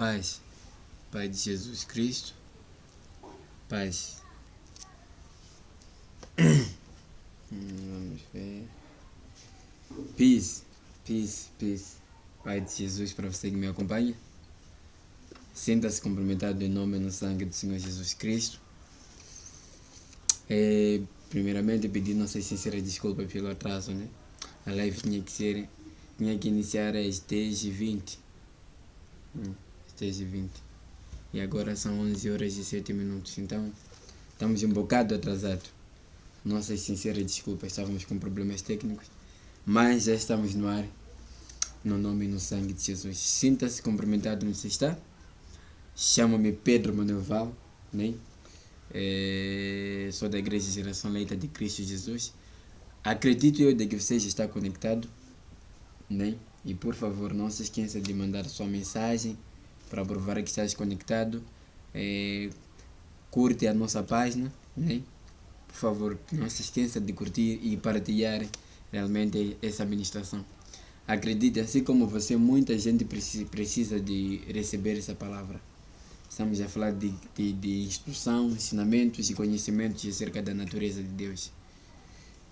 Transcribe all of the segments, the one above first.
Paz, Pai de Jesus Cristo, paz. Vamos ver. Peace, peace, peace. Pai de Jesus, para você que me acompanha. Sinta-se cumprimentado em nome e no sangue do Senhor Jesus Cristo. Primeiramente, pedir nossas sinceras desculpas pelo atraso, né? A live tinha que iniciar às 10h20. 10h20. E agora são 11h07. Então, estamos um bocado atrasados. Nossas sinceras desculpas, estávamos com problemas técnicos. Mas já estamos no ar. No nome e no sangue de Jesus. Sinta-se cumprimentado onde você está. Chamo-me Pedro Manuel, né? Sou da Igreja Geração Leita de Cristo Jesus. Acredito eu de que você já está conectado, né? E por favor, não se esqueça de mandar sua mensagem para provar que estás conectado. Curte a nossa página, né? Por favor, não se esqueça de curtir e partilhar realmente essa ministração. Acredite, assim como você, muita gente precisa de receber essa palavra. Estamos a falar de instrução, ensinamentos e conhecimentos acerca da natureza de Deus.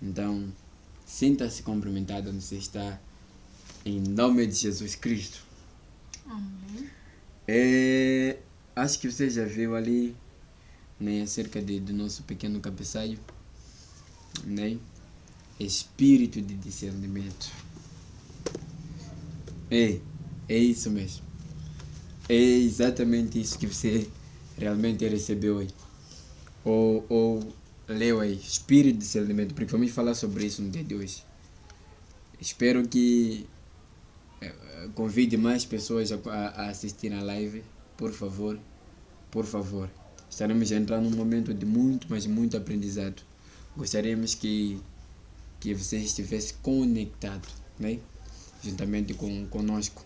Então, sinta-se cumprimentado onde você está, em nome de Jesus Cristo. Amém. Acho que você já viu ali, né, acerca do nosso pequeno cabeçalho, né? Espírito de discernimento. É isso mesmo. É exatamente isso que você realmente recebeu aí. Ou leu aí, espírito de discernimento, porque vamos falar sobre isso no dia de hoje. Espero que convide mais pessoas a assistir a live, por favor. Por favor. Estaremos a entrar num momento de muito, mas muito aprendizado. Gostaríamos que você estivesse conectado, né? Juntamente conosco,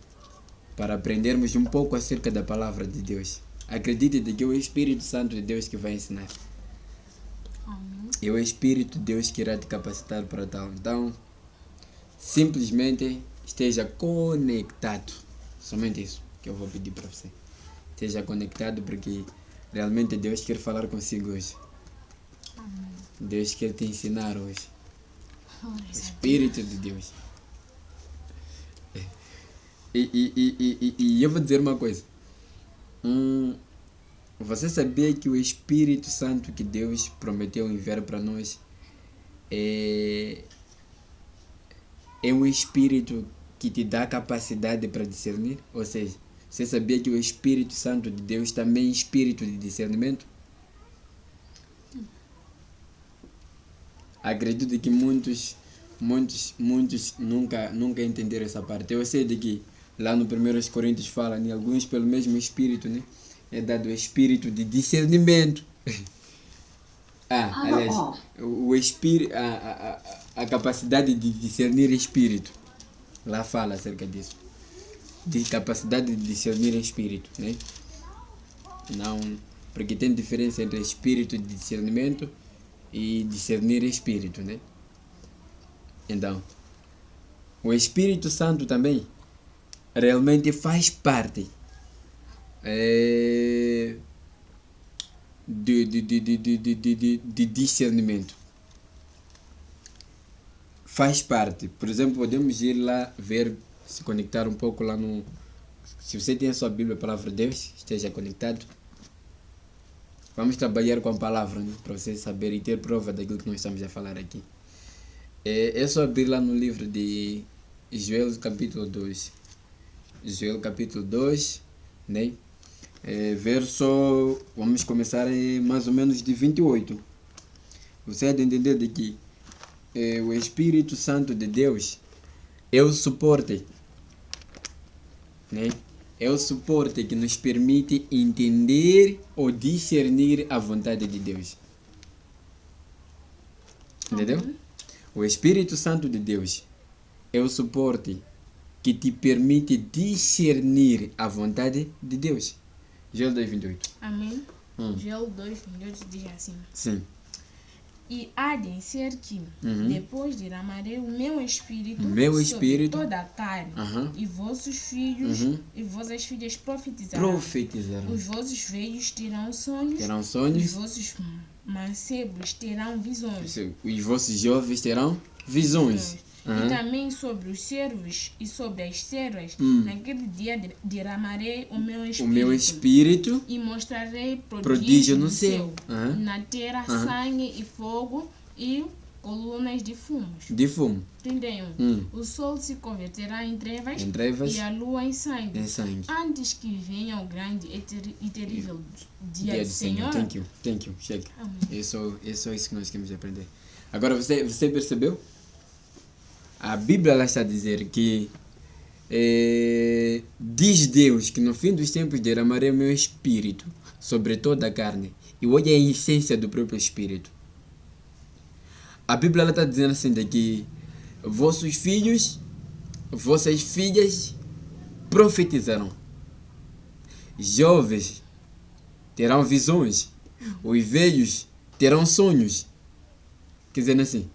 para aprendermos um pouco acerca da palavra de Deus. Acredite de que é o Espírito Santo de Deus que vai ensinar. Amém. É o Espírito de Deus que irá te capacitar para tal. Então, simplesmente esteja conectado. Somente isso que eu vou pedir para você. Esteja conectado, porque realmente Deus quer falar consigo hoje. Amém. Deus quer te ensinar hoje. Glória O a Espírito de Deus. E eu vou dizer uma coisa. Você sabia que o Espírito Santo que Deus prometeu enviar para nós é um Espírito que te dá capacidade para discernir? Ou seja, você sabia que o Espírito Santo de Deus também é Espírito de discernimento? Acredito que muitos nunca entenderam essa parte. Eu sei de que lá no 1 Coríntios fala, né, alguns pelo mesmo Espírito, né, é dado o Espírito de discernimento. Aliás, o Espírito, a capacidade de discernir Espírito. Lá fala acerca disso. De capacidade de discernir Espírito, né? Não, porque tem diferença entre Espírito de discernimento e discernir Espírito, né? Então, o Espírito Santo também realmente faz parte de discernimento. Faz parte. Por exemplo, podemos ir lá ver, se conectar um pouco lá no... Se você tem a sua Bíblia, a palavra de Deus, esteja conectado. Vamos trabalhar com a palavra, né, para você saber e ter prova daquilo que nós estamos a falar aqui. É só abrir lá no livro de Joel capítulo 2. Joel capítulo 2, né? Verso, vamos começar mais ou menos de 28. Você há de entender de que o Espírito Santo de Deus é o suporte, né? É o suporte que nos permite entender ou discernir a vontade de Deus. Entendeu? Amém. O Espírito Santo de Deus é o suporte que te permite discernir a vontade de Deus. Joel 2:28. Amém. Joel 2:28 diz assim: Sim. E há de ser que, depois derramarei o meu espírito, Meu sobre espírito. toda a carne, Aham. e vossos filhos e vossas filhas profetizarão. Profetizarão. Os vossos velhos terão sonhos, Terão os sonhos. vossos mancebos terão visões. Os vossos jovens terão visões. E Aham. também sobre os servos e sobre as servas, naquele dia derramarei o meu O meu espírito. e mostrarei Prodígio no céu. Aham. Na terra, sangue e fogo e colunas de fumos. De fumo. 31. O sol se converterá em trevas, Em trevas. e a lua em sangue. Em sangue. Antes que venha o grande e terrível dia Dia do do Senhor. Senhor. Thank you. Chega. Amém. É só isso que nós queremos aprender. Agora, você percebeu? A Bíblia ela está a dizer que diz Deus que no fim dos tempos derramarei o meu espírito sobre toda a carne. E olha a essência do próprio espírito. A Bíblia ela está dizendo assim de que vossos filhos, vossas filhas profetizarão. Jovens terão visões. Os velhos terão sonhos. Quer dizer assim,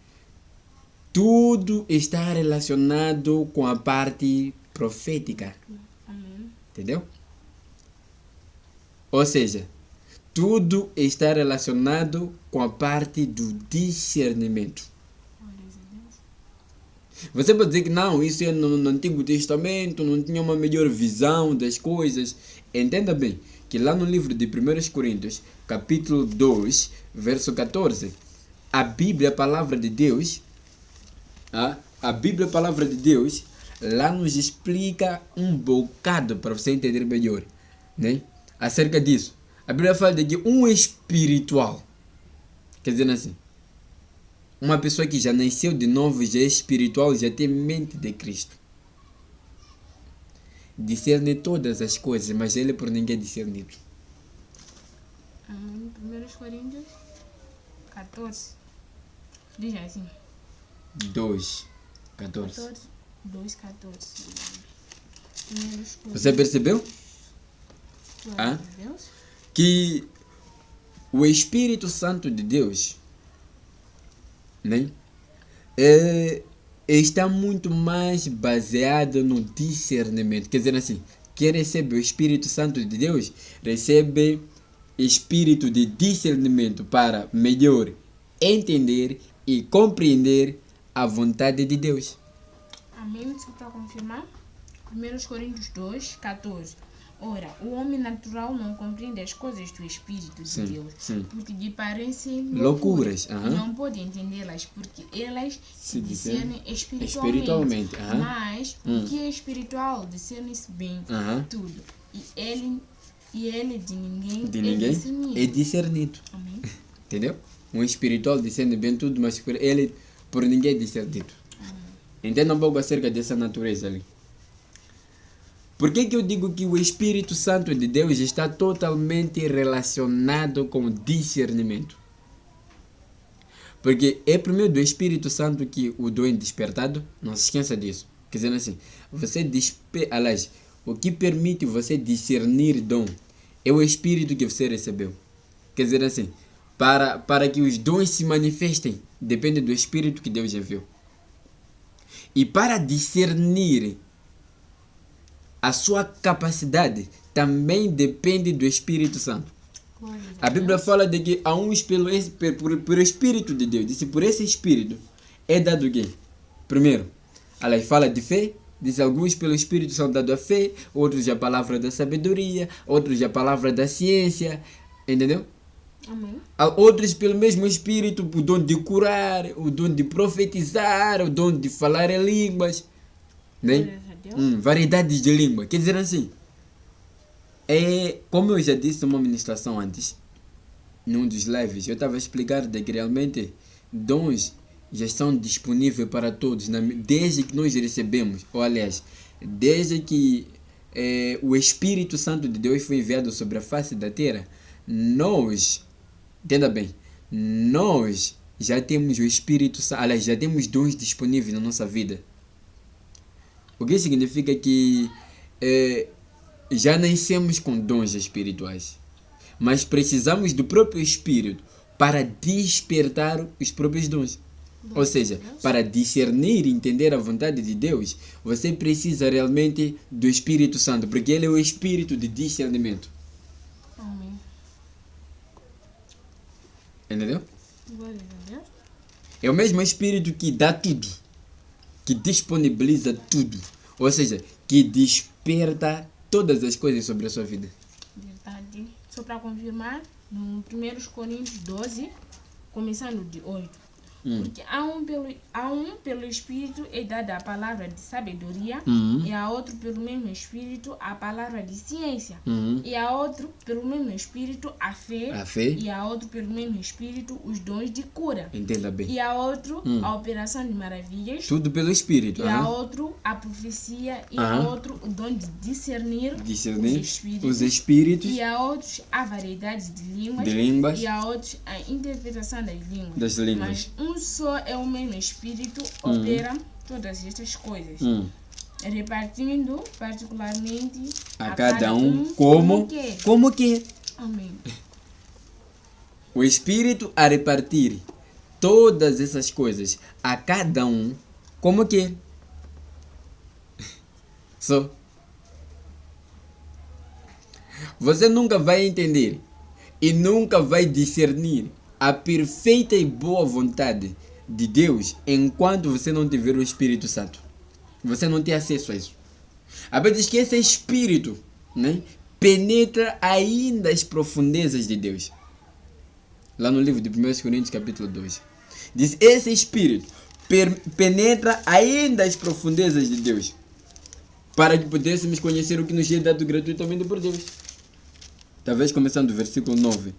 tudo está relacionado com a parte profética. Amém. Entendeu? Ou seja, tudo está relacionado com a parte do discernimento. Glórias a Deus. Você pode dizer que não, isso é no Antigo Testamento, não tinha uma melhor visão das coisas. Entenda bem que lá no livro de 1 Coríntios, capítulo 2, verso 14, a Bíblia, a palavra de Deus, a Bíblia, a palavra de Deus, lá nos explica um bocado para você entender melhor, né? Acerca disso. A Bíblia fala de que um espiritual, quer dizer assim, uma pessoa que já nasceu de novo, já é espiritual, já tem mente de Cristo. Discerne todas as coisas, mas ele por ninguém é discernido. Amém. 1 Coríntios 14. Diz assim. 2, 14. 14. 2, 14. Você percebeu? Glória a Deus. Que o Espírito Santo de Deus, né, está muito mais baseado no discernimento. Quer dizer assim, quem recebe o Espírito Santo de Deus, recebe espírito de discernimento para melhor entender e compreender a vontade de Deus. Amém. Só para confirmar. 1 Coríntios 2, 14. Ora, o homem natural não compreende as coisas do Espírito de Deus, porque lhe parecem loucuras. Não pode entendê-las, porque elas se discernem espiritualmente. Mas o que é espiritual discerne-se bem tudo. E ele de ninguém é discernido. Amém. Entendeu? Um espiritual discerne bem tudo, mas ele por ninguém é discernido. Entenda um pouco acerca dessa natureza ali. Por que eu digo que o Espírito Santo de Deus está totalmente relacionado com o discernimento? Porque é por meio do Espírito Santo que o dom é despertado. Não se esqueça disso. Quer dizer assim, aliás, o que permite você discernir dom é o Espírito que você recebeu. Quer dizer assim, para que os dons se manifestem, depende do Espírito que Deus enviou. E para discernir, a sua capacidade também depende do Espírito Santo. A Bíblia fala de que há uns por Espírito de Deus. Disse, por esse Espírito é dado o quê? Primeiro, ela fala de fé. Diz, alguns pelo Espírito são dados a fé, outros a palavra da sabedoria, outros a palavra da ciência. Entendeu? Amém. Outros pelo mesmo Espírito, o dom de curar, o dom de profetizar, o dom de falar em línguas. Né? Variedades de língua. Quer dizer assim, como eu já disse numa ministração antes, num dos lives, eu estava a explicar de que realmente dons já estão disponíveis para todos, desde que nós recebemos, ou aliás, desde que o Espírito Santo de Deus foi enviado sobre a face da terra, nós, entenda bem, nós já temos o Espírito Santo, aliás, já temos dons disponíveis na nossa vida. O que significa que já nascemos com dons espirituais, mas precisamos do próprio Espírito para despertar os próprios dons. Ou seja, para discernir e entender a vontade de Deus, você precisa realmente do Espírito Santo, porque ele é o espírito de discernimento. Amém. Entendeu? Glória a Deus. É o mesmo espírito que dá tudo, que disponibiliza tudo, ou seja, que desperta todas as coisas sobre a sua vida. Verdade. Só para confirmar, no 1 Coríntios 12, começando de 8. Porque a um pelo Espírito é dada a palavra de sabedoria, e a outro pelo mesmo Espírito a palavra de ciência, e a outro pelo mesmo Espírito a fé, e a outro pelo mesmo Espírito os dons de cura, Entenda bem. e a outro a operação de maravilhas, Tudo pelo Espírito. e a outro a profecia, e a outro o dom de discernir os espíritos, e a outros a variedade de línguas, e a outros a interpretação das línguas. Mas um só é o mesmo Espírito opera todas estas coisas, repartindo particularmente a cada um como quer. Amém. O Espírito a repartir todas essas coisas a cada um como quer. Só. Você nunca vai entender e nunca vai discernir a perfeita e boa vontade de Deus enquanto você não tiver o Espírito Santo. Você não tem acesso a isso. A Bíblia diz que esse Espírito, né, penetra ainda as profundezas de Deus. Lá no livro de 1 Coríntios capítulo 2. Diz, esse Espírito penetra ainda as profundezas de Deus, para que pudéssemos conhecer o que nos é dado gratuitamente por Deus. Talvez começando do versículo 9.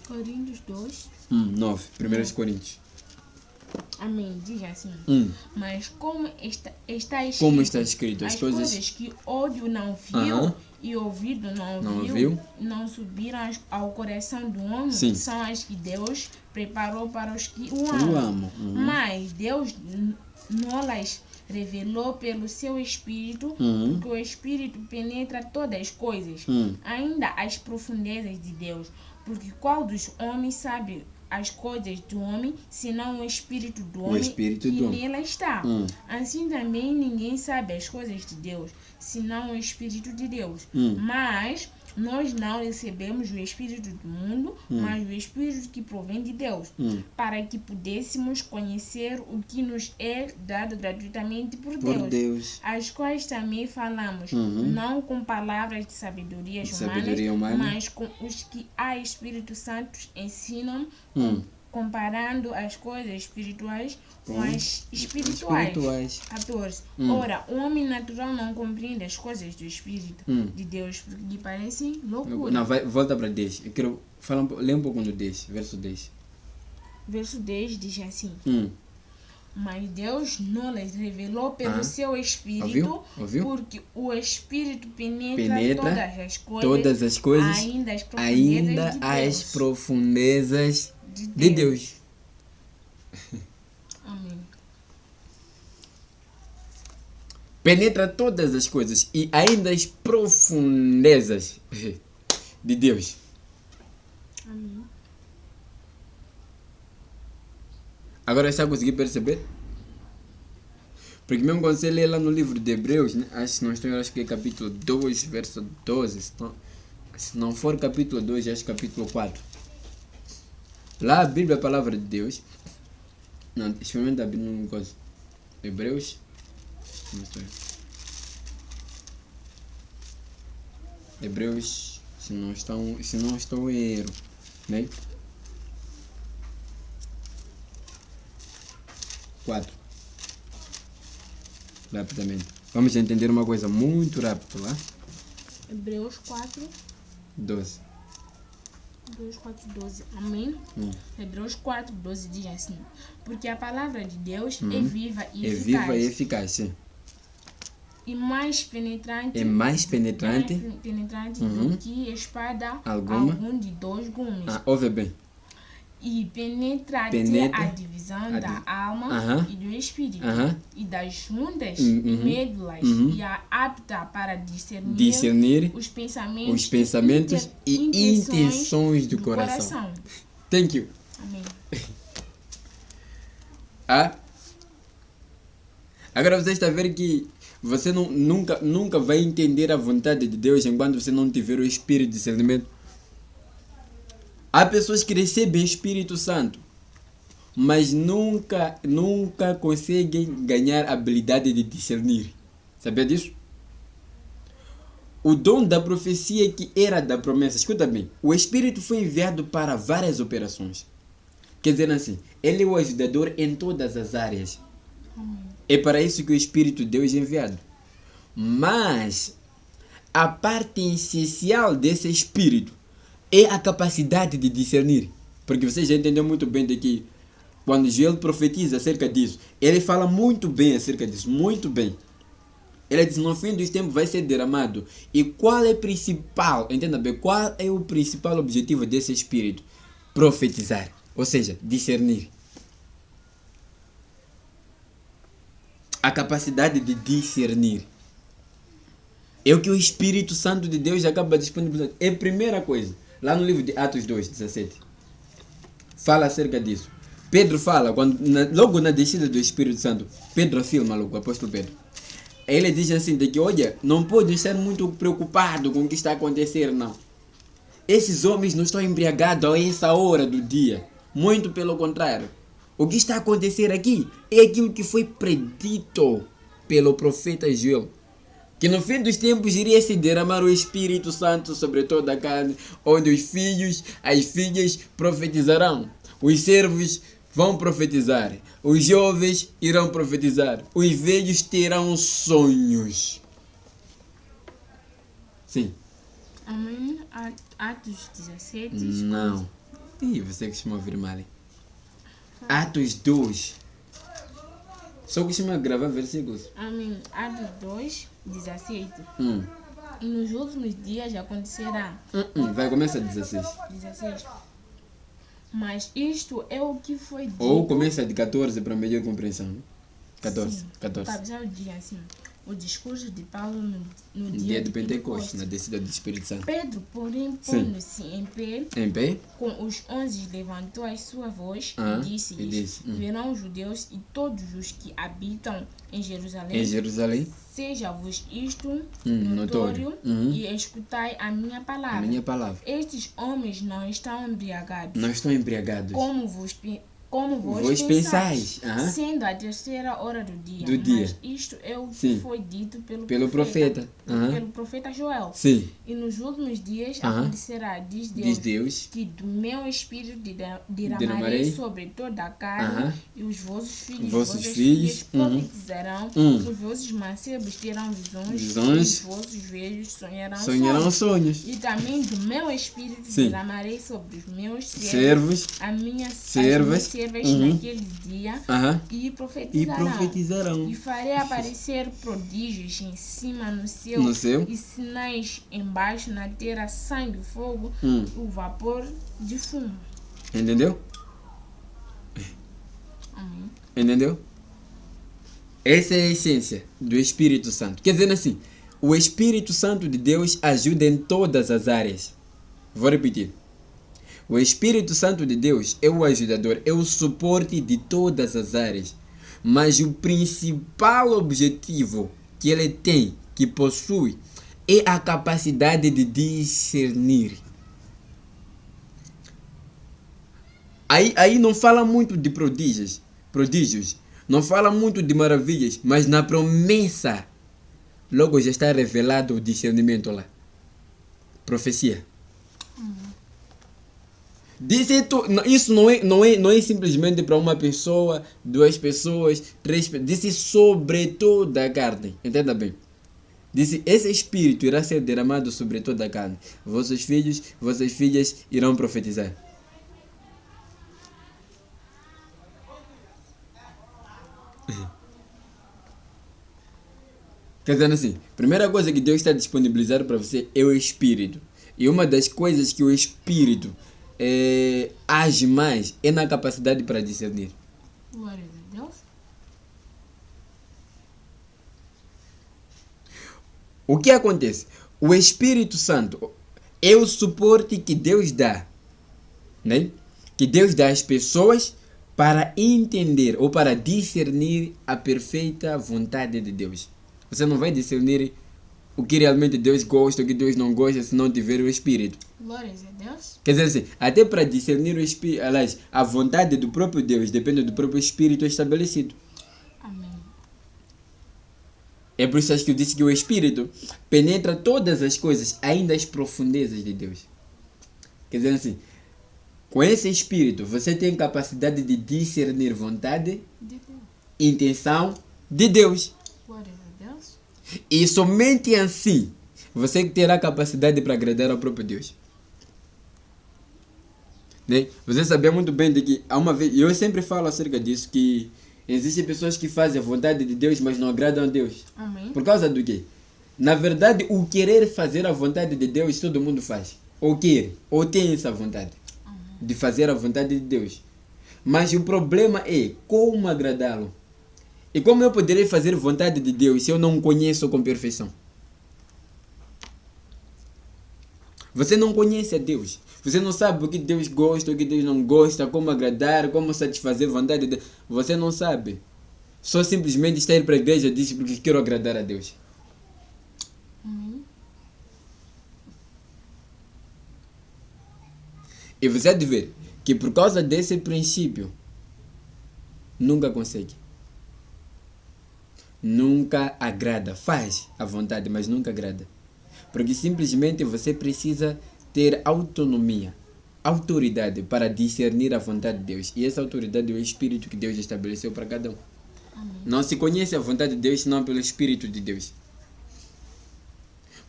Coríntios 2. 9. 1 Coríntios. Amém. Diz assim. Mas como está escrito, as coisas que olho não viu e ouvido não viu, não subiram ao coração do homem, são as que Deus preparou para os que o amam. Mas Deus não las revelou pelo seu Espírito, porque o Espírito penetra todas as coisas, ainda as profundezas de Deus. Porque qual dos homens sabe as coisas do homem, senão o Espírito do homem que nela está? Assim também ninguém sabe as coisas de Deus, senão o Espírito de Deus. Mas nós não recebemos o Espírito do mundo, mas o Espírito que provém de Deus, para que pudéssemos conhecer o que nos é dado gratuitamente por Deus, as quais também falamos, não com palavras de sabedoria humana, mas com os que a Espírito Santo ensinam, comparando as coisas espirituais com as espirituais. 14. Ora, o homem natural não compreende as coisas do Espírito de Deus, porque lhe parecem loucura. Não, volta para 10. Eu quero ler um pouco no 10, verso 10. Verso 10 diz assim. Mas Deus não lhes revelou pelo seu Espírito, porque o Espírito penetra todas as coisas, ainda as profundezas de Deus. Amém. Penetra todas as coisas e ainda as profundezas de Deus. Amém. Agora você vai conseguir perceber? Porque mesmo quando você lê lá no livro de Hebreus, né? Acho que é capítulo 2, verso 12. Se não for capítulo 2, acho que é capítulo 4. Lá a Bíblia é a palavra de Deus. Não, experimenta abrir num coisa. Hebreus. Hebreus, se não estou em erro, né? 4. Rapidamente. Vamos entender uma coisa muito rápido lá. Hebreus 4. 12. Hebreus 4, 12. Amém? Hebreus 4, 12 diz assim. Porque a palavra de Deus é viva e eficaz. É viva e eficaz, sim. E mais penetrante. Do que espada algum de 2 gumes. Ouve bem. E penetra a divisão da alma e do espírito, e das juntas e médulas, e a apta para discernir os pensamentos e intenções do coração. Thank you. Amém. Ah? Agora você está a ver que você nunca vai entender a vontade de Deus enquanto você não tiver o Espírito de discernimento. Há pessoas que recebem o Espírito Santo, mas nunca conseguem ganhar a habilidade de discernir. Sabia disso? O dom da profecia que era da promessa. Escuta bem. O Espírito foi enviado para várias operações. Quer dizer assim, ele é o ajudador em todas as áreas. É para isso que o Espírito de Deus é enviado. Mas a parte essencial desse Espírito é a capacidade de discernir. Porque você já entendeu muito bem de que quando Joel profetiza acerca disso, ele fala muito bem acerca disso, muito bem. Ele diz, no fim dos tempos vai ser derramado. E qual é o principal, entenda bem, qual é o principal objetivo desse Espírito? Profetizar, ou seja, discernir. A capacidade de discernir. É o que o Espírito Santo de Deus acaba disponibilizando. É a primeira coisa. Lá no livro de Atos 2:17. Fala acerca disso. Pedro fala, logo na descida do Espírito Santo, Pedro afirma logo, o apóstolo Pedro. Ele diz assim, de que, olha, não pode estar muito preocupado com o que está a acontecer, não. Esses homens não estão embriagados a essa hora do dia. Muito pelo contrário. O que está a acontecer aqui é aquilo que foi predito pelo profeta Joel. Que no fim dos tempos iria se derramar o Espírito Santo sobre toda a carne, onde os filhos, as filhas profetizarão. Os servos vão profetizar. Os jovens irão profetizar. Os velhos terão sonhos. Sim. Amém. Atos 17. Não. Ih, você costuma ouvir mal. Atos 2. Só costuma gravar versículos. Amém. Atos 2, 17. Hum. E nos últimos dias acontecerá. Vai começar 16. 16. Mas isto é o que foi dito. Ou começa de 14 para melhor compreensão. 14. Sim. 14. Tá, já o dia assim. O discurso de Paulo no Dia dia do de Pentecostes, na descida do Espírito Santo. Pedro, porém, Sim. pondo-se em pé, Em pé? com os 11 levantou a sua voz Ah, e disse-lhes: e disse, verão os judeus e todos os que habitam em Jerusalém, Em Jerusalém. seja-vos isto notório. notório Uhum. e escutai a minha A palavra. minha palavra. Estes homens não estão embriagados, Não estão embriagados. como vós Vós pensais, pensais. Aham. sendo a terceira hora do dia. Do dia. Mas isto é o que Sim. foi dito Pelo profeta. Aham. pelo profeta Joel. Sim. E nos últimos dias Aham. acontecerá, diz Deus, Diz Deus. que do meu espírito derramarei Derramarei sobre toda a carne, Aham. e os vossos filhos, Vossos vossas filhos, filhas profetizarão, os vossos mancebos terão visões, Visões. e os vossos velhos sonharão Sonharão sonhos. sonhos. E também do meu espírito Sim. derramarei sobre os meus Servos. as minhas servas, servas naquele dia, Aham. e E profetizarão. profetizarão. E farei aparecer prodígios em cima no céu, No céu. e sinais embaixo na terra, sangue, fogo, o vapor de fumo. Entendeu? Amém. Entendeu? Essa é a essência do Espírito Santo. Quer dizer assim, o Espírito Santo de Deus ajuda em todas as áreas. Vou repetir. O Espírito Santo de Deus é o ajudador, é o suporte de todas as áreas. Mas o principal objetivo que ele tem, que possui, é a capacidade de discernir. Aí não fala muito de prodígios, não fala muito de maravilhas, mas na promessa logo já está revelado o discernimento lá. Profecia. Isso não é simplesmente para uma pessoa, duas pessoas, três pessoas. Disse sobre toda a carne. Entenda bem. Disse, esse espírito irá ser derramado sobre toda a carne. Vossos filhos, vossas filhas irão profetizar. Quer dizer assim, primeira coisa que Deus está disponibilizando para você é o Espírito. E uma das coisas que o Espírito age mais é na capacidade para discernir. Glória a Deus. O que acontece? O Espírito Santo é o suporte que Deus dá, né? que Deus dá às pessoas para entender ou para discernir a perfeita vontade de Deus. Você não vai discernir o que realmente Deus gosta, o que Deus não gosta, se não tiver o Espírito. Glórias a Deus. Quer dizer assim, até para discernir o Espírito, aliás, a vontade do próprio Deus depende do próprio Espírito estabelecido. Amém. É por isso que eu disse que o Espírito penetra todas as coisas, ainda as profundezas de Deus. Quer dizer assim, com esse Espírito você tem capacidade de discernir vontade, De Deus. intenção de Deus. Glórias a Deus. E somente assim você terá capacidade para agradar ao próprio Deus. Né? Você sabia muito bem de que há uma vez, eu sempre falo acerca disso, que existem pessoas que fazem a vontade de Deus, mas não agradam a Deus. Amém. Por causa do quê? Na verdade, o querer fazer a vontade de Deus, todo mundo faz. Ou quer, ou tem essa vontade de fazer a vontade de Deus. Mas o problema é como agradá-lo. E como eu poderei fazer vontade de Deus se eu não conheço com perfeição? Você não conhece a Deus. Você não sabe o que Deus gosta, o que Deus não gosta, como agradar, como satisfazer a vontade de Deus. Você não sabe. Só simplesmente está indo para a igreja e diz porque quero agradar a Deus. Amém. E você há de ver que por causa desse princípio, nunca consegue. Nunca agrada. Faz a vontade, mas nunca agrada. Porque simplesmente você precisa ter autonomia, autoridade para discernir a vontade de Deus. E essa autoridade é o Espírito que Deus estabeleceu para cada um. Amém. Não se conhece a vontade de Deus senão pelo Espírito de Deus.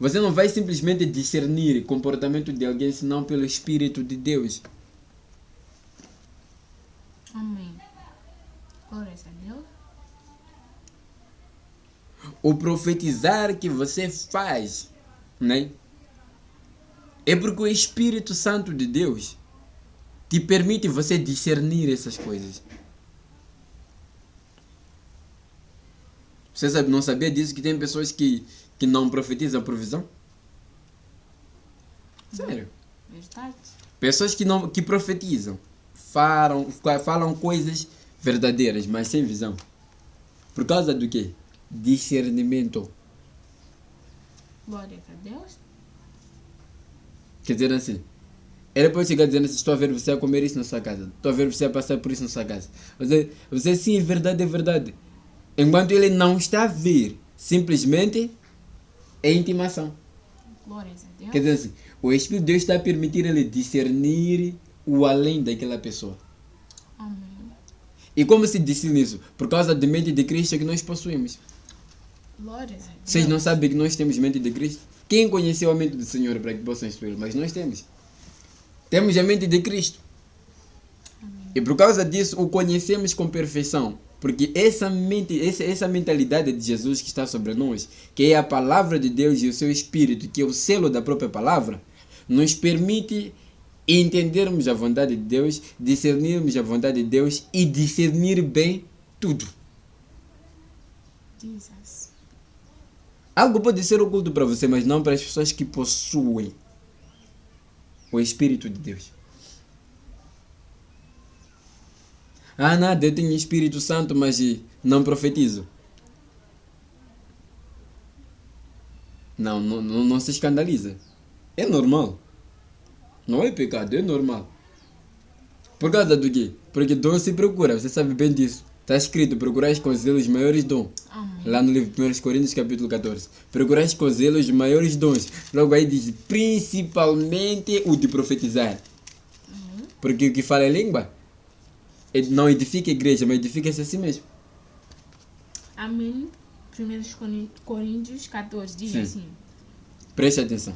Você não vai simplesmente discernir o comportamento de alguém senão pelo Espírito de Deus. Amém. Glórias a Deus. O profetizar que você faz, né? É porque o Espírito Santo de Deus te permite você discernir essas coisas. Você sabe, não sabia disso, que tem pessoas que não profetizam provisão? Sério. Verdade. Pessoas que profetizam, falam coisas verdadeiras, mas sem visão. Por causa do quê? Discernimento. Glórias a Deus. Quer dizer assim, ele pode chegar dizendo assim, estou a ver você a comer isso na sua casa, estou a ver você a passar por isso na sua casa. Você sim, é verdade, é verdade. Enquanto ele não está a ver, simplesmente é intimação. Glórias a Deus. Quer dizer assim, o Espírito de Deus está a permitir ele discernir o além daquela pessoa. Amém. E como se discerne isso? Por causa da mente de Cristo que nós possuímos. Glórias a Deus. Vocês não sabem que nós temos mente de Cristo? Quem conheceu a mente do Senhor para que possam instruí-lo? Mas nós temos. Temos a mente de Cristo. Amém. E por causa disso o conhecemos com perfeição. Porque essa mentalidade de Jesus que está sobre nós, que é a palavra de Deus e o seu Espírito, que é o selo da própria palavra, nos permite entendermos a vontade de Deus, discernirmos a vontade de Deus e discernir bem tudo. Jesus. Algo pode ser oculto para você, mas não para as pessoas que possuem o Espírito de Deus. Ah, nada, eu tenho Espírito Santo, mas não profetizo. Não se escandaliza. É normal. Não é pecado, é normal. Por causa do quê? Porque dom se procura, você sabe bem disso. Está escrito, procurais com zelo os maiores dons. Amém. Lá no livro de 1 Coríntios, capítulo 14. Procurais com zelo os maiores dons. Logo aí diz, principalmente o de profetizar. Porque o que fala é língua não edifica a igreja, mas edifica-se a si mesmo. Amém. 1 Coríntios 14 diz Sim. assim: Preste atenção.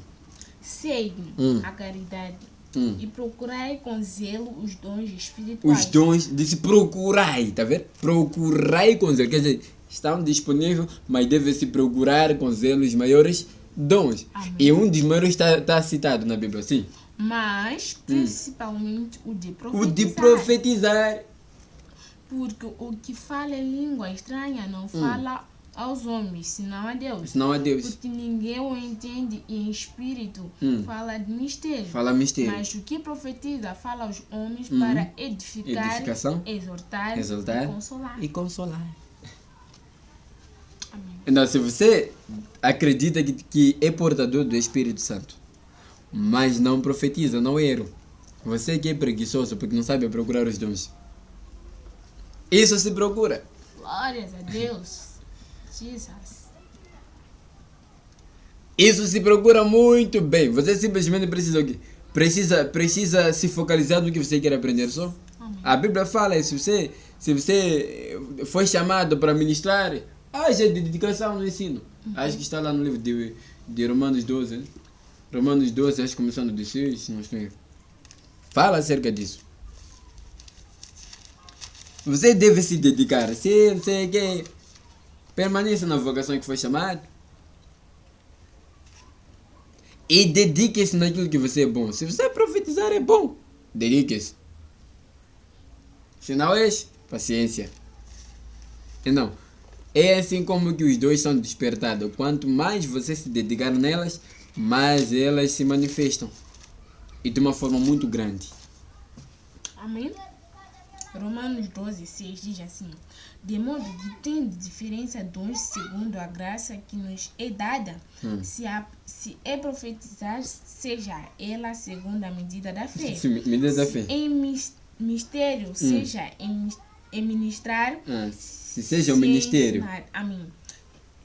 segue a caridade e procurai com zelo os dons espirituais. Os dons, disse procurai, tá vendo? Procurai com zelo. Quer dizer, estão disponíveis, mas deve-se procurar com zelo os maiores dons. Amém. E um dos maiores está citado na Bíblia, sim. Mas principalmente o de profetizar. O de profetizar. Porque o que fala em língua estranha não fala aos homens, senão a Deus. senão a Deus. Porque ninguém o entende e em espírito fala de mistério. Fala mistério. Mas o que profetiza fala aos homens para edificar, Edificação, exortar, exaltar e consolar. e consolar. Amém. Então, se você acredita que é portador do Espírito Santo, mas não profetiza, não é erro. Você que é preguiçoso porque não sabe procurar os dons. Isso se procura. Glórias a Deus. Jesus. Isso se procura muito bem. Você simplesmente precisa o quê? Precisa se focalizar no que você quer aprender só. Amém. A Bíblia fala, se você foi chamado para ministrar, haja de dedicação no ensino. Acho que está lá no livro de Romanos 12. Né? Romanos 12, acho que começando de 6, se não estou errado. Fala acerca disso. Você deve se dedicar. Se você quer, permaneça na vocação que foi chamado. E dedique-se naquilo que você é bom. Se você profetizar é bom, dedique-se. Se não és, paciência. E não. É assim como que os dois são despertados. Quanto mais você se dedicar nelas, mais elas se manifestam. E de uma forma muito grande. Amém? Romanos 12, 6 diz assim: de modo que tendo diferença dons segundo a graça que nos é dada, se é profetizar, seja ela segundo a medida da fé. Sim, medida da fé. Em mistério, seja em ministrar, se seja o ministério. Ensinar. Amém.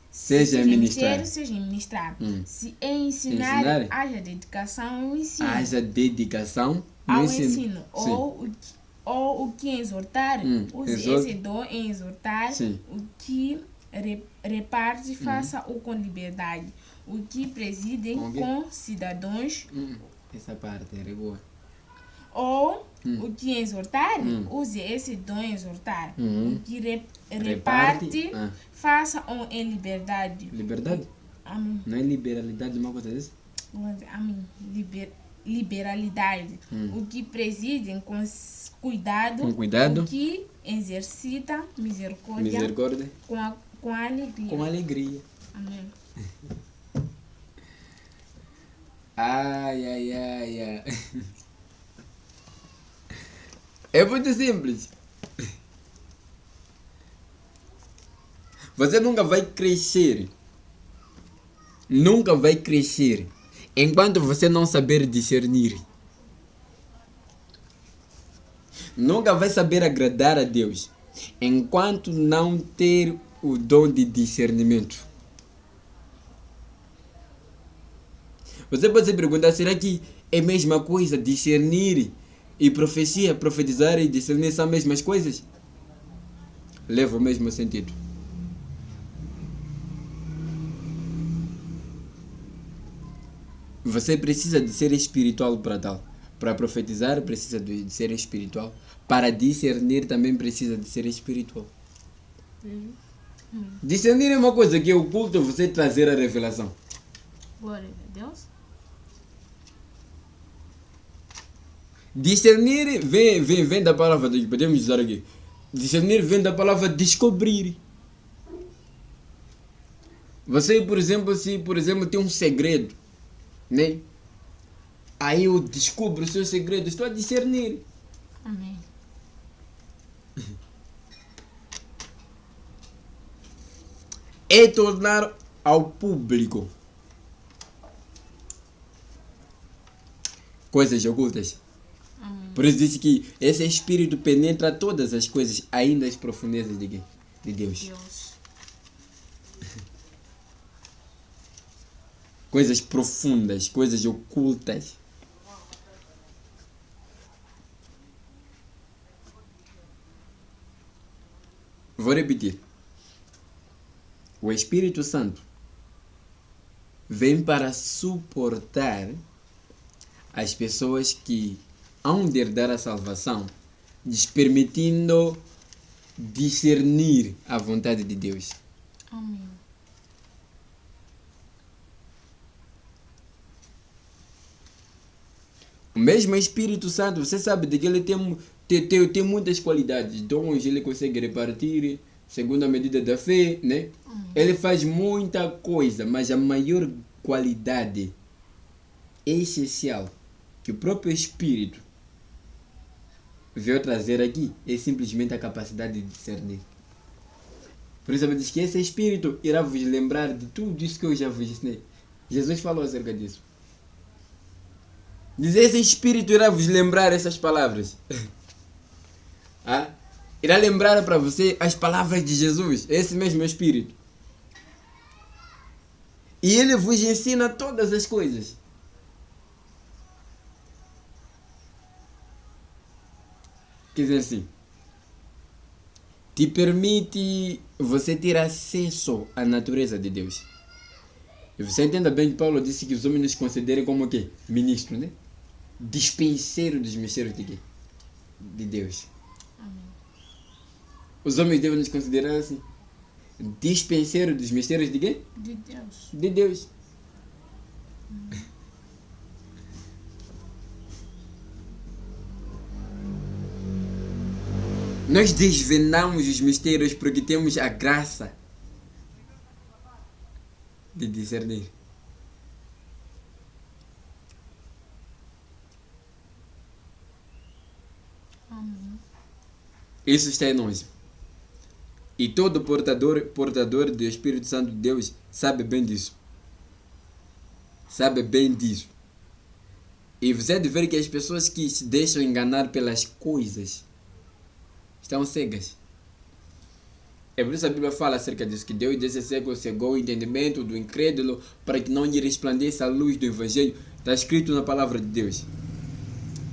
Seja em ministrar. mistério, seja em ministrar. Se é ensinar, haja dedicação ao ensino. Haja dedicação no Ao ensino. ensino. Ou o que exortar, use esse dom em exortar. Sim. O que reparte, faça-o com liberdade. O que preside com cidadãos. Essa parte era boa. Ou o que exortar, use esse dom em exortar. O que reparte, faça-o em liberdade. Liberdade? Amém. Não é liberalidade uma coisa dessa? Amém. Liberalidade. O que preside com cuidado. O que exercita misericórdia. Com alegria. Com alegria. Amém. Ai. É muito simples. Você nunca vai crescer. Nunca vai crescer enquanto você não saber discernir. Nunca vai saber agradar a Deus enquanto não ter o dom de discernimento. Você pode se perguntar, será que é a mesma coisa discernir e profecia, profetizar e discernir são as mesmas coisas? Leva o mesmo sentido. Você precisa de ser espiritual para tal. Para profetizar precisa de ser espiritual. Para discernir também precisa de ser espiritual. Discernir é uma coisa que é oculta, você trazer a revelação. Glória a Deus. Discernir vem da palavra, podemos usar aqui. Discernir vem da palavra descobrir. Você, por exemplo, se tem um segredo, né? Aí eu descubro o seu segredo, estou a discernir. Amém. É tornar ao público coisas ocultas. Por isso diz que esse espírito penetra todas as coisas, ainda as profundezas de Deus. Coisas profundas, coisas ocultas. Vou repetir. O Espírito Santo vem para suportar as pessoas que hão de herdar a salvação, lhes permitindo discernir a vontade de Deus. Amém. O mesmo Espírito Santo, você sabe de que ele tem muitas qualidades. Dons ele consegue repartir segundo a medida da fé, né? Amém. Ele faz muita coisa, mas a maior qualidade essencial que o próprio Espírito veio trazer aqui é simplesmente a capacidade de discernir. Por isso ele diz que esse Espírito irá vos lembrar de tudo isso que eu já vos ensinei. Jesus falou acerca disso. Diz, esse Espírito irá vos lembrar essas palavras. Irá lembrar para você as palavras de Jesus, esse mesmo Espírito. E ele vos ensina todas as coisas. Quer dizer assim, te permite você ter acesso à natureza de Deus. E você entenda bem que Paulo disse que os homens nos consideram como o quê? Ministro, né? Dispenseiro dos mistérios de quê? De Deus. Amém. Os homens devem nos considerar assim. Dispenseiro dos mistérios de quê? De Deus. De Deus. Nós desvendamos os mistérios porque temos a graça de discernir. Amém. Isso está em nós. E todo portador do Espírito Santo de Deus sabe bem disso. Sabe bem disso. E você deve ver que as pessoas que se deixam enganar pelas coisas estão cegas. É por isso a Bíblia fala acerca disso, que Deus desse século cegou o entendimento do incrédulo para que não lhe resplandeça a luz do Evangelho. Está escrito na palavra de Deus.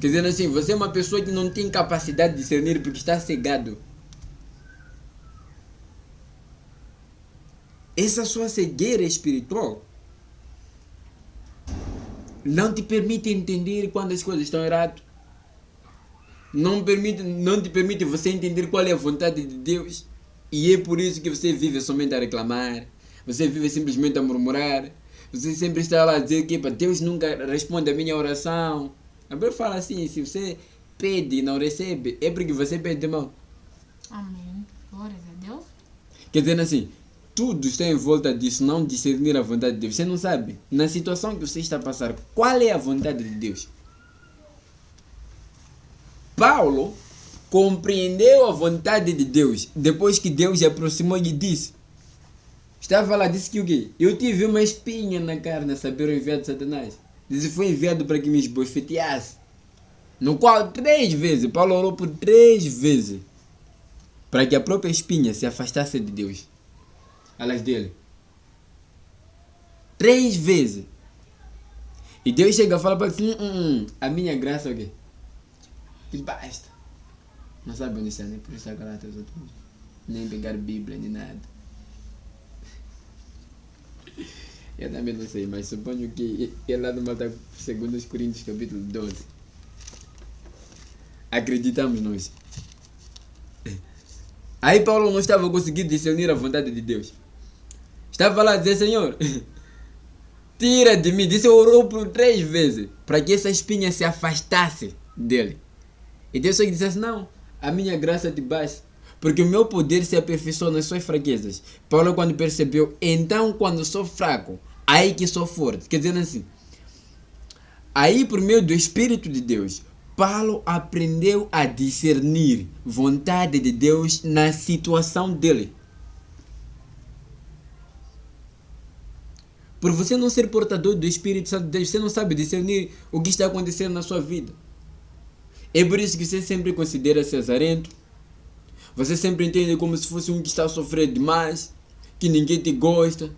Quer dizer assim, você é uma pessoa que não tem capacidade de discernir porque está cegado. Essa sua cegueira espiritual não te permite entender quando as coisas estão erradas. Não te permite você entender qual é a vontade de Deus. E é por isso que você vive somente a reclamar. Você vive simplesmente a murmurar. Você sempre está lá a dizer que Deus nunca responde a minha oração. A Bíblia fala assim, se você pede e não recebe, é porque você pede mal. Amém. Glórias a Deus. Quer dizer assim, tudo está em volta disso, não discernir a vontade de Deus. Você não sabe, na situação que você está a passar, qual é a vontade de Deus? Paulo compreendeu a vontade de Deus depois que Deus se aproximou e disse. Estava lá, disse que o quê? Eu tive uma espinha na carne a saber o enviado de Satanás. Disse foi enviado para que me esbofeteasse. No qual 3 vezes, Paulo orou por 3 vezes para que a própria espinha se afastasse de Deus. Alas dele. 3 vezes. E Deus chega e fala para ele assim, a minha graça é o quê? Que basta. Não sabe onde está, nem por isso agora até os outros. Nem pegar Bíblia, nem nada. Eu também não sei, mas suponho que é lá no 2 Coríntios capítulo 12. Acreditamos nós. Aí Paulo não estava conseguindo discernir a vontade de Deus. Estava lá a dizer, Senhor, tira de mim. Disse, orou por 3 vezes para que essa espinha se afastasse dele. E Deus só disse assim, não, a minha graça te basta, porque o meu poder se aperfeiçoa nas suas fraquezas. Paulo quando percebeu, então quando sou fraco, aí que sou forte. Quer dizer assim, aí por meio do Espírito de Deus, Paulo aprendeu a discernir vontade de Deus na situação dele. Por você não ser portador do Espírito Santo de Deus, você não sabe discernir o que está acontecendo na sua vida. É por isso que você sempre considera cesarento. Você sempre entende como se fosse um que está a sofrer demais, que ninguém te gosta,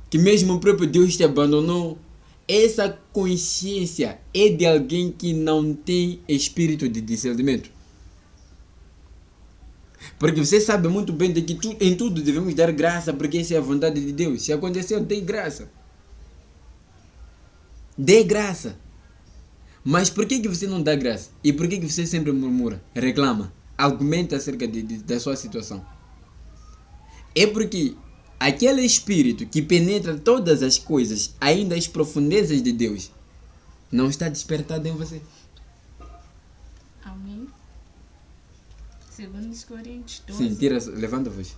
que mesmo o próprio Deus te abandonou. Essa consciência é de alguém que não tem espírito de discernimento. Porque você sabe muito bem de que em tudo devemos dar graça, porque essa é a vontade de Deus. Se aconteceu, dê graça. Dê graça. Mas por que você não dá graça? E por que você sempre murmura, reclama, argumenta acerca da sua situação? É porque aquele espírito que penetra todas as coisas, ainda as profundezas de Deus, não está despertado em você. Amém. 2 Coríntios 12. Sim, levanta a voz.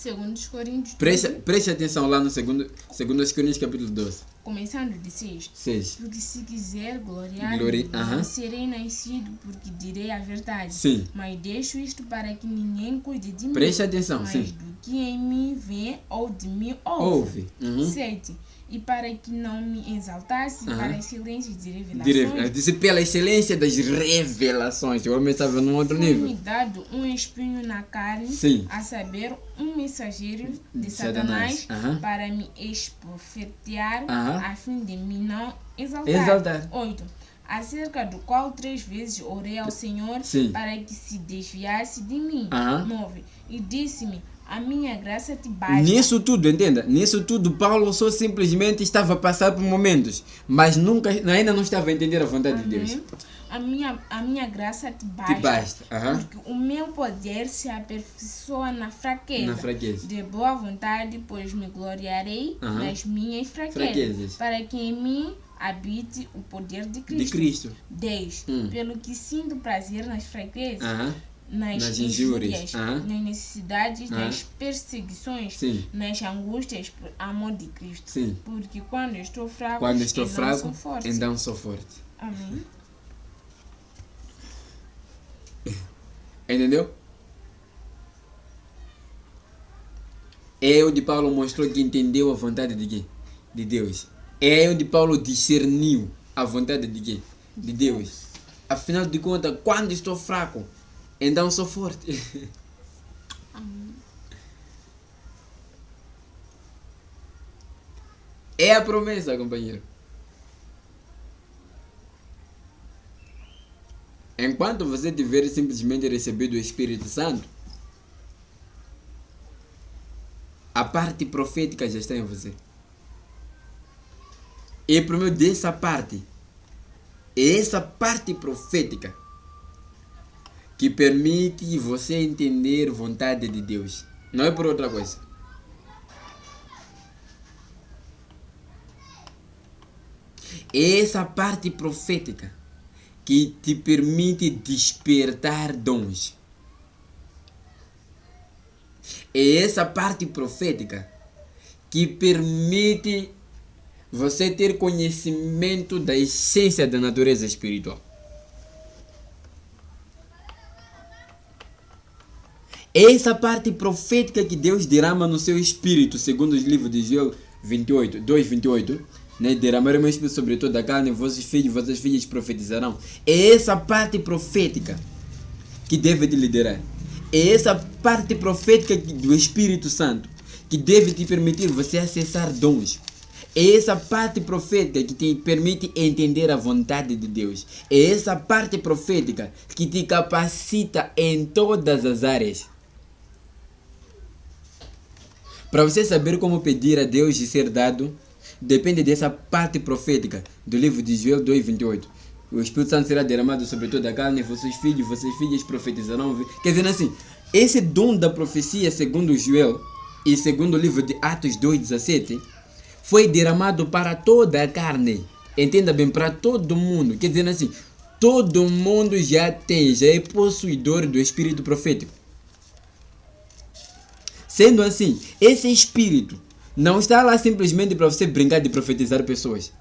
Segundo os Coríntios 12, Preste atenção lá no segundo Coríntios capítulo 12. começando de 6. 6. Porque se quiser gloriar, Aham. serei nascido, porque direi a verdade. Sim. Mas deixo isto para que ninguém cuide de mim. Preste atenção, Mas sim. do que em mim vê ou de mim Ouve. Uhum. 7. E para que não me exaltasse Aham. para excelências de revelações, Disse pela excelência das revelações. O homem estava num outro foi-me nível. dado um espinho na carne, Sim. a saber, um mensageiro de De Satanás. Satanás, Aham. para me esprofetear, Aham. a fim de me não exaltar. Exaltar. 8. Acerca do qual 3 vezes orei ao Senhor Sim. para que se desviasse de mim. Aham. 9. E disse-me, a minha graça te basta. Nisso tudo, entenda, nisso tudo Paulo só simplesmente estava a passar por momentos, mas ainda não estava a entender a vontade de Deus. Amém. A minha graça te basta. Te basta. Aham. Porque o meu poder se aperfeiçoa na fraqueza. Na fraqueza. De boa vontade, pois me gloriarei Aham. nas minhas fraquezas, Fraquezas. para que em mim habite o poder de Cristo. De Cristo. 10. Pelo que sinto prazer nas fraquezas, Aham. nas injúrias, injúrias, aham. nas necessidades, Aham. nas perseguições, Sim. nas angústias por amor de Cristo. Sim. Porque quando estou fraco, Quando estou então fraco, sou forte. então sou forte. Amém. Entendeu? É onde Paulo mostrou que entendeu a vontade de quê? De Deus. É onde Paulo discerniu a vontade de quê? De Deus. Afinal de contas, quando estou fraco, então sou forte. Amém. É a promessa, companheiro. Enquanto você tiver simplesmente recebido o Espírito Santo, a parte profética já está em você. E por meio dessa parte, é essa parte profética que permite você entender a vontade de Deus. Não é por outra coisa. É essa parte profética que te permite despertar dons. É essa parte profética que permite você ter conhecimento da essência da natureza espiritual. É essa parte profética que Deus derrama no seu espírito, segundo os livros de Joel 2:28, né? Derramarei meu espírito sobre toda a carne, vossos filhos e vossas filhas profetizarão. É essa parte profética que deve te liderar. É essa parte profética do Espírito Santo que deve te permitir você acessar dons. É essa parte profética que te permite entender a vontade de Deus. É essa parte profética que te capacita em todas as áreas. Para você saber como pedir a Deus de ser dado, depende dessa parte profética do livro de Joel 2:28. O Espírito Santo será derramado sobre toda a carne, vossos filhos e vossas filhas profetizarão. Quer dizer assim, esse dom da profecia, segundo Joel e segundo o livro de Atos 2:17, foi derramado para toda a carne. Entenda bem, para todo mundo. Quer dizer assim, todo mundo já é possuidor do Espírito profético. Sendo assim, esse Espírito não está lá simplesmente para você brincar de profetizar pessoas.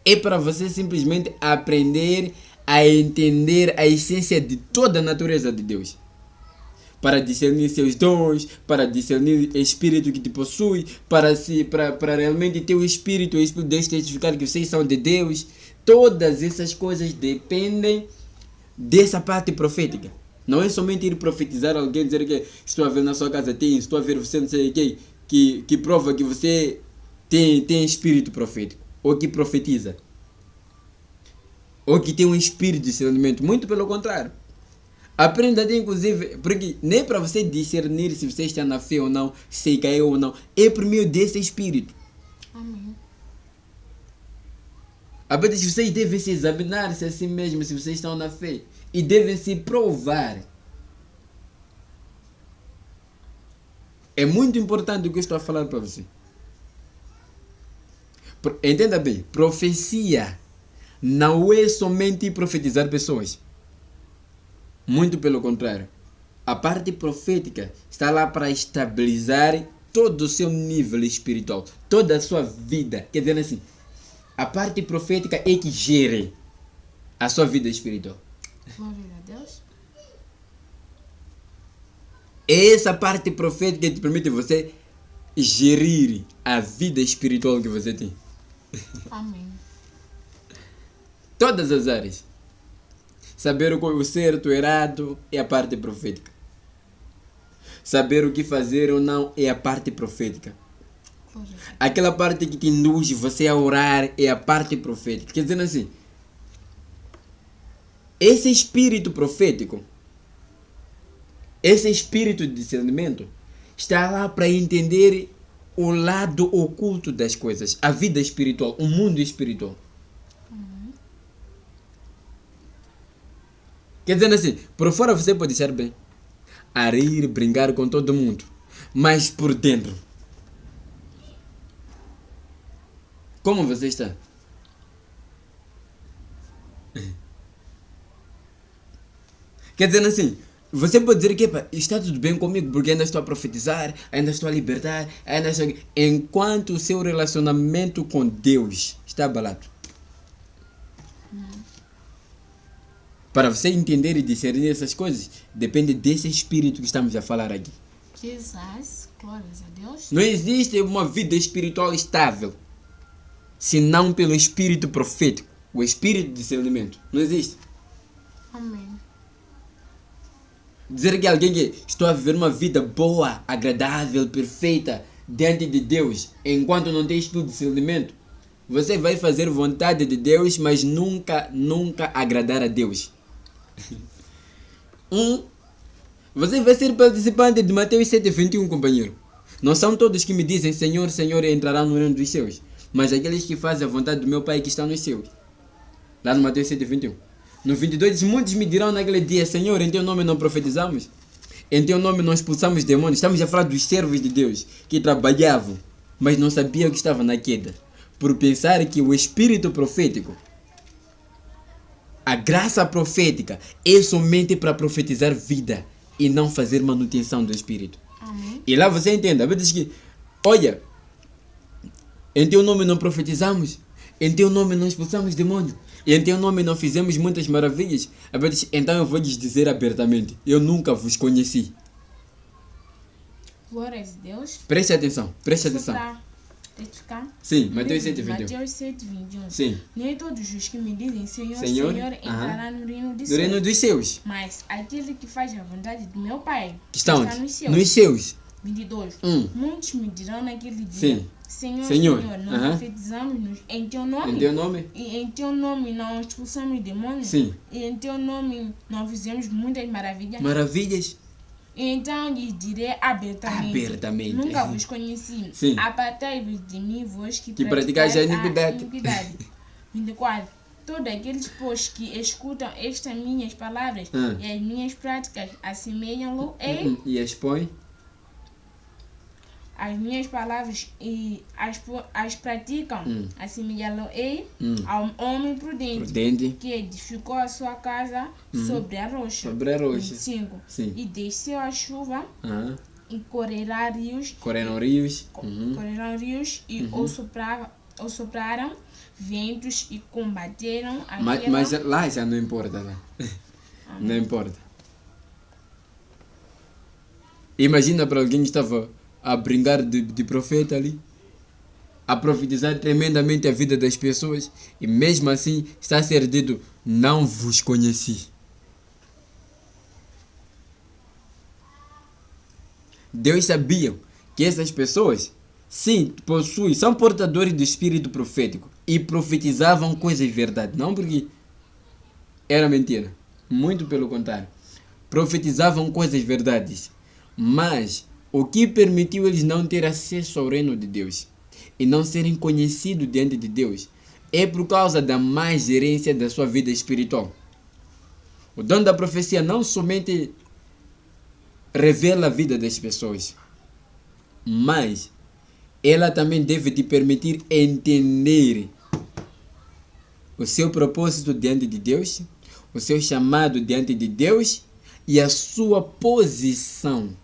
É para você simplesmente aprender a entender a essência de toda a natureza de Deus. Para discernir seus dons, para discernir o Espírito que te possui, para realmente ter o Espírito de Deus testificar que vocês são de Deus. Todas essas coisas dependem dessa parte profética. Não é somente ir profetizar alguém, dizer que estou a ver na sua casa tem, estou a ver você não sei o que prova que você tem espírito profético, ou que profetiza, ou que tem um espírito de discernimento. Muito pelo contrário. Aprenda, inclusive, porque nem para você discernir se você está na fé ou não, se caiu ou não, é por meio desse espírito. Amém. Apenas vocês devem se examinar-se a si mesmos se vocês estão na fé. E devem se provar. É muito importante o que eu estou a falar para você. Entenda bem, profecia não é somente profetizar pessoas. Muito pelo contrário. A parte profética está lá para estabilizar todo o seu nível espiritual, toda a sua vida. Quer dizer assim, a parte profética é que gere a sua vida espiritual. Glória a Deus. É essa parte profética que te permite você gerir a vida espiritual que você tem. Amém. Todas as áreas. Saber o certo, o errado é a parte profética. Saber o que fazer ou não é a parte profética. Glória a Deus. Aquela parte que te induz você a orar é a parte profética. Quer dizer assim, esse espírito profético, esse espírito de discernimento, está lá para entender o lado oculto das coisas, a vida espiritual, o mundo espiritual. Quer dizer assim, por fora você pode estar bem, a rir, brincar com todo mundo, mas por dentro, como você está? Quer dizer assim, você pode dizer que epa, está tudo bem comigo porque ainda estou a profetizar, ainda estou a libertar, ainda estou... enquanto o seu relacionamento com Deus está abalado. Para você entender e discernir essas coisas, depende desse espírito que estamos a falar aqui. Jesus, glórias a Deus. Não existe uma vida espiritual estável, senão pelo espírito profético, o espírito de discernimento. Não existe. Amém. Dizer que alguém que estou a viver uma vida boa, agradável, perfeita, diante de Deus, enquanto não tem espírito de discernimento, você vai fazer vontade de Deus, mas nunca agradar a Deus. Você vai ser participante de Mateus 7:21, companheiro. Não são todos que me dizem Senhor, Senhor entrarão no reino dos céus, mas aqueles que fazem a vontade do meu Pai que está nos céus. Lá no Mateus 7:21. No 22 diz, muitos me dirão naquele dia, Senhor, em teu nome não profetizamos? Em teu nome não expulsamos demônios? Estamos a falar dos servos de Deus que trabalhavam, mas não sabiam que estavam na queda, por pensar que o espírito profético, a graça profética, é somente para profetizar vida e não fazer manutenção do espírito. Amém. E lá você entende, a Bíblia diz que, olha, em teu nome não profetizamos, em teu nome não expulsamos demônio, e em teu nome não fizemos muitas maravilhas. A Bíblia diz, então eu vou lhes dizer abertamente, eu nunca vos conheci. Glórias a Deus. Preste atenção, preste atenção. Para testificar. Sim, Mateus 7:21. Mateus 7:21. Sim, Nem todos os que me dizem Senhor, Senhor, Senhor, entrará no reino de no reino céus, dos céus, mas aquele que faz a vontade do meu Pai, que está está onde? nos céus. Nos céus. 22. Hum. Muitos me dirão naquele dia, Sim. Senhor, Senhor, Senhor, não aham. profetizamos em teu nome? Em teu nome? E em teu nome não expulsamos demônios? Sim. E em teu nome não fizemos muitas maravilhas? Maravilhas. E então lhes direi abertamente, nunca vos conheci. Sim. Apartai-vos de mim, vós que praticais a praticais iniquidade. 24. Todos aqueles, pois, que escutam estas minhas palavras e as minhas práticas assemelham-lo E expõe. as minhas palavras e as praticam, assemelhá-lo ao homem prudente que edificou a sua casa sobre a rocha. Sobre a rocha. 25. Sim. E desceu a chuva Aham. e correrá rios, Correram rios. correram rios e ou sopraram ventos e combateram aquela... Mas lá já não importa. Lá. Não importa. Imagina para alguém que estava a brincar de profeta ali, a profetizar tremendamente a vida das pessoas e mesmo assim está a ser dito, não vos conheci. Deus sabia que essas pessoas, sim, são portadores do espírito profético e profetizavam coisas de verdade, não porque era mentira, muito pelo contrário, profetizavam coisas verdades, mas o que permitiu eles não ter acesso ao reino de Deus e não serem conhecidos diante de Deus é por causa da má gerência da sua vida espiritual. O dom da profecia não somente revela a vida das pessoas, mas ela também deve te permitir entender o seu propósito diante de Deus, o seu chamado diante de Deus e a sua posição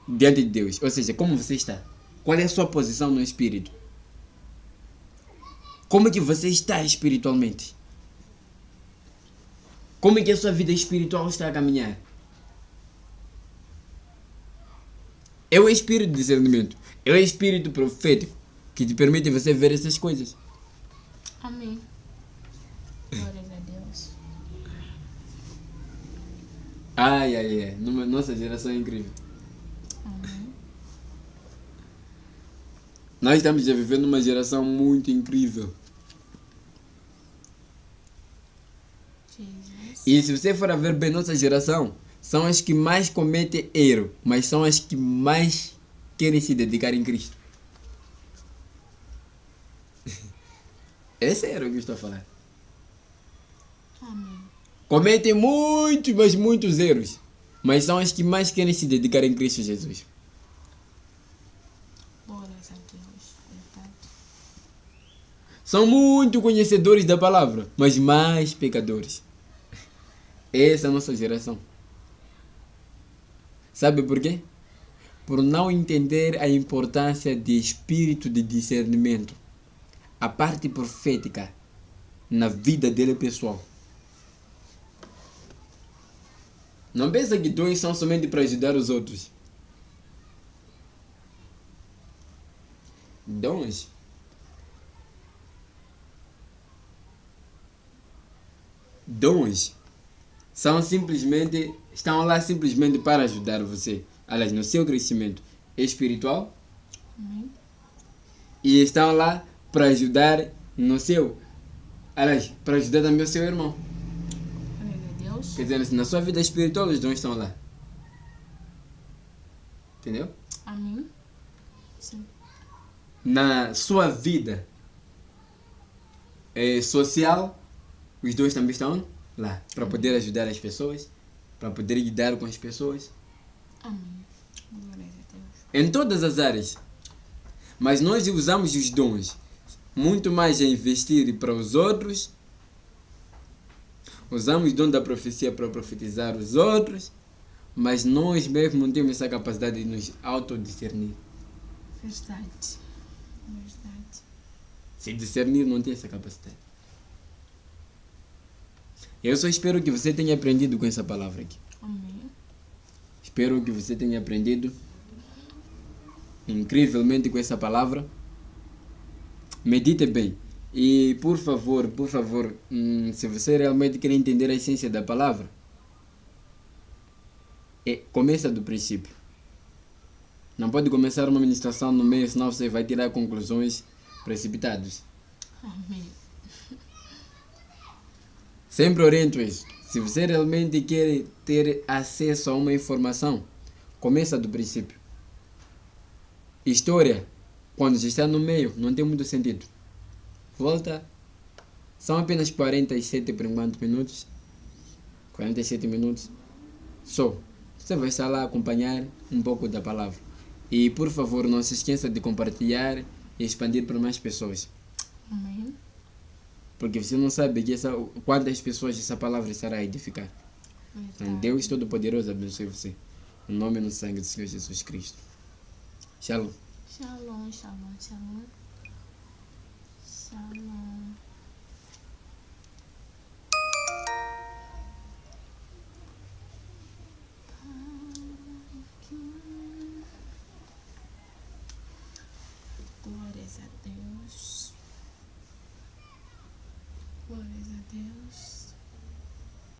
diante de Deus. Ou seja, como você está? Qual é a sua posição no Espírito? Como é que você está espiritualmente? Como é que a sua vida espiritual está a caminhar? É o espírito de discernimento. É o espírito profético que te permite você ver essas coisas. Amém. Glórias a Deus. Ai, ai, ai. Nossa geração é incrível. Amém. Nós estamos a viver numa geração muito incrível. Jesus. E se você for a ver bem, nossa geração são as que mais cometem erro, mas são as que mais querem se dedicar em Cristo. É sério o que eu estou a falar. Amém. Cometem muitos, mas muitos erros, mas são as que mais querem se dedicar em Cristo Jesus. Glórias a Deus. Verdade. São muito conhecedores da palavra, mas mais pecadores. Essa é a nossa geração. Sabe por quê? Por não entender a importância de espírito de discernimento, a parte profética na vida dele pessoal. Não pensa que dons são somente para ajudar os outros. Dons estão lá simplesmente para ajudar você, aliás, no seu crescimento espiritual. Amém. E estão lá para ajudar no seu, aliás, para ajudar também o seu irmão. Glórias a Deus. Quer dizer, na sua vida espiritual os dons estão lá. Entendeu? Amém. Sim. Na sua vida social, os dons também estão lá. Para poder ajudar as pessoas, para poder lidar com as pessoas. Amém. Glórias a Deus. Em todas as áreas. Mas nós usamos os dons muito mais a investir para os outros. Usamos o dom da profecia para profetizar os outros. Mas nós mesmos não temos essa capacidade de nos autodiscernir. Verdade. Verdade. Se discernir, não tem essa capacidade. Eu só espero que você tenha aprendido com essa palavra aqui. Amém. Espero que você tenha aprendido incrivelmente com essa palavra. Medite bem. E por favor, se você realmente quer entender a essência da palavra, começa do princípio. Não pode começar uma ministração no meio, senão você vai tirar conclusões precipitadas. Amém. Sempre oriento isso. Se você realmente quer ter acesso a uma informação, começa do princípio. História, quando já está no meio, não tem muito sentido. Volta. São apenas 47 por enquanto minutos. 47 minutos. Só. Você vai estar lá a acompanhar um pouco da palavra. E por favor, não se esqueça de compartilhar e expandir para mais pessoas. Amém. Porque você não sabe que quantas pessoas essa palavra estará a edificar. Então, Deus Todo-Poderoso abençoe você. No nome e no sangue do Senhor Jesus Cristo. Shalom. Shalom, shalom, shalom. Shalom.